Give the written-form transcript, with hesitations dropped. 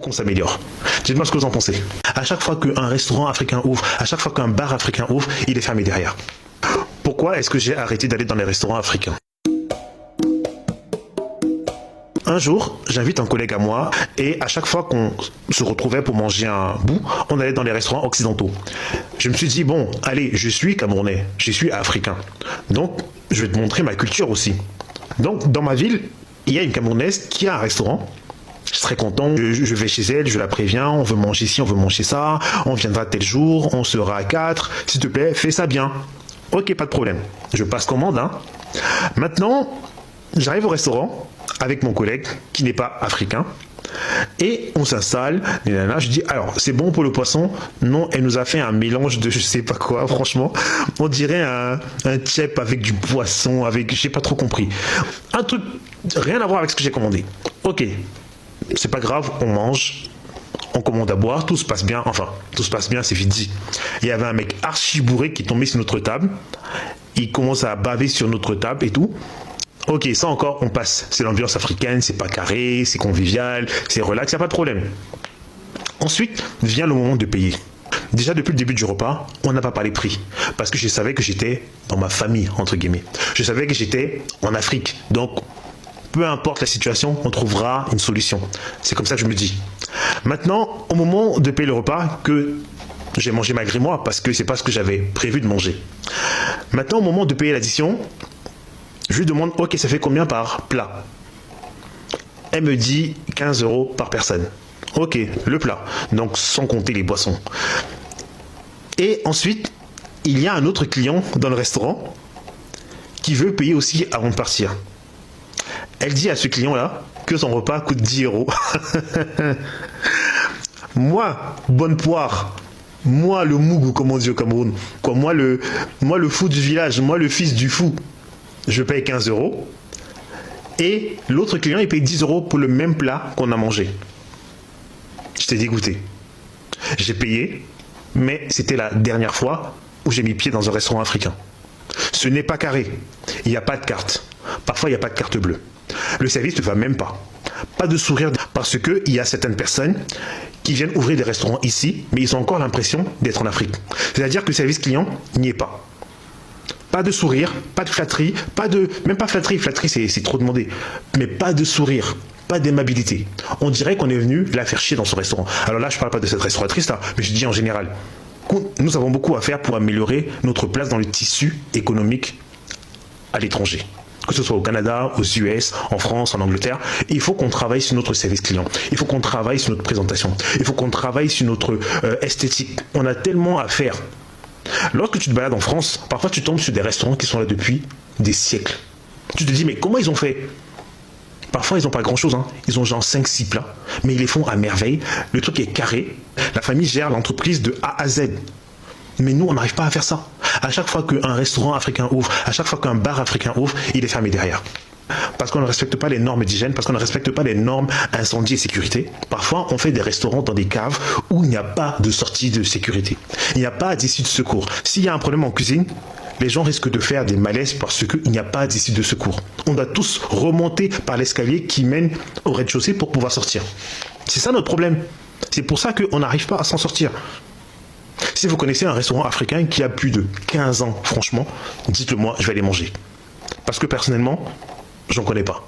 Qu'on s'améliore. Dites-moi ce que vous en pensez. À chaque fois qu'un restaurant africain ouvre, à chaque fois qu'un bar africain ouvre, il est fermé derrière. Pourquoi est-ce que j'ai arrêté d'aller dans les restaurants africains? Un jour, j'invite un collègue à moi et à chaque fois qu'on se retrouvait pour manger un bout, on allait dans les restaurants occidentaux. Je me suis dit, bon, allez, je suis Camerounais, je suis africain. Donc, je vais te montrer ma culture aussi. Donc, dans ma ville, il y a une Camerounaise qui a un restaurant. Je serais content, je vais chez elle, je la préviens, on veut manger ci, on veut manger ça, on viendra tel jour, on sera à 4, s'il te plaît, fais ça bien. Ok, pas de problème. Je passe commande, hein. Maintenant, j'arrive au restaurant avec mon collègue qui n'est pas africain et on s'installe, je dis alors c'est bon pour le poisson? Non, elle nous a fait un mélange de je sais pas quoi, franchement, on dirait un tchèp avec du poisson, avec, j'ai pas trop compris. Un truc, rien à voir avec ce que j'ai commandé. Ok. C'est pas grave, on mange, on commande à boire, tout se passe bien, enfin, tout se passe bien, c'est vite dit. Il y avait un mec archi bourré qui est tombé sur notre table, il commence à baver sur notre table et tout. Ok, ça encore, on passe. C'est l'ambiance africaine, c'est pas carré, c'est convivial, c'est relax, y a pas de problème. Ensuite, vient le moment de payer. Déjà, depuis le début du repas, on n'a pas parlé prix, parce que je savais que j'étais dans ma famille, entre guillemets. Je savais que j'étais en Afrique, donc peu importe la situation, on trouvera une solution. C'est comme ça que je me dis. Maintenant, au moment de payer le repas, que j'ai mangé malgré moi, parce que c'est pas ce que j'avais prévu de manger. Maintenant, au moment de payer l'addition, je lui demande, ok, ça fait combien par plat? Elle me dit 15 € par personne. Ok, le plat, donc sans compter les boissons. Et ensuite, il y a un autre client dans le restaurant qui veut payer aussi avant de partir. Elle dit à ce client-là que son repas coûte 10 €. Moi, bonne poire, moi le mougou, comme on dit au Cameroun, quoi, moi le fou du village, moi le fils du fou, je paye 15 €. Et l'autre client, il paye 10 € pour le même plat qu'on a mangé. J'étais dégoûté. J'ai payé, mais c'était la dernière fois où j'ai mis pied dans un restaurant africain. Ce n'est pas carré, il n'y a pas de carte. Parfois, il n'y a pas de carte bleue. Le service ne va même pas. Pas de sourire parce qu'il y a certaines personnes qui viennent ouvrir des restaurants ici, mais ils ont encore l'impression d'être en Afrique. C'est-à-dire que le service client n'y est pas. Pas de sourire, pas de flatterie, même pas flatterie, c'est trop demandé, mais pas de sourire, pas d'aimabilité. On dirait qu'on est venu la faire chier dans son restaurant. Alors là, je ne parle pas de cette restauratrice là, mais je dis en général. Nous avons beaucoup à faire pour améliorer notre place dans le tissu économique à l'étranger. Que ce soit au Canada, aux US, en France, en Angleterre, il faut qu'on travaille sur notre service client. Il faut qu'on travaille sur notre présentation. Il faut qu'on travaille sur notre esthétique. On a tellement à faire. Lorsque tu te balades en France, parfois tu tombes sur des restaurants qui sont là depuis des siècles. Tu te dis, mais comment ils ont fait? Parfois, ils n'ont pas grand-chose. Hein. Ils ont genre 5-6 plats, mais ils les font à merveille. Le truc est carré. La famille gère l'entreprise de A à Z. Mais nous, on n'arrive pas à faire ça. À chaque fois qu'un restaurant africain ouvre, à chaque fois qu'un bar africain ouvre, il est fermé derrière. Parce qu'on ne respecte pas les normes d'hygiène, parce qu'on ne respecte pas les normes incendie et sécurité. Parfois, on fait des restaurants dans des caves où il n'y a pas de sortie de sécurité. Il n'y a pas d'issue de secours. S'il y a un problème en cuisine, les gens risquent de faire des malaises parce qu'il n'y a pas d'issue de secours. On doit tous remonter par l'escalier qui mène au rez-de-chaussée pour pouvoir sortir. C'est ça notre problème. C'est pour ça qu'on n'arrive pas à s'en sortir. Si vous connaissez un restaurant africain qui a plus de 15 ans, franchement, dites-le moi, je vais aller manger. Parce que personnellement, j'en connais pas.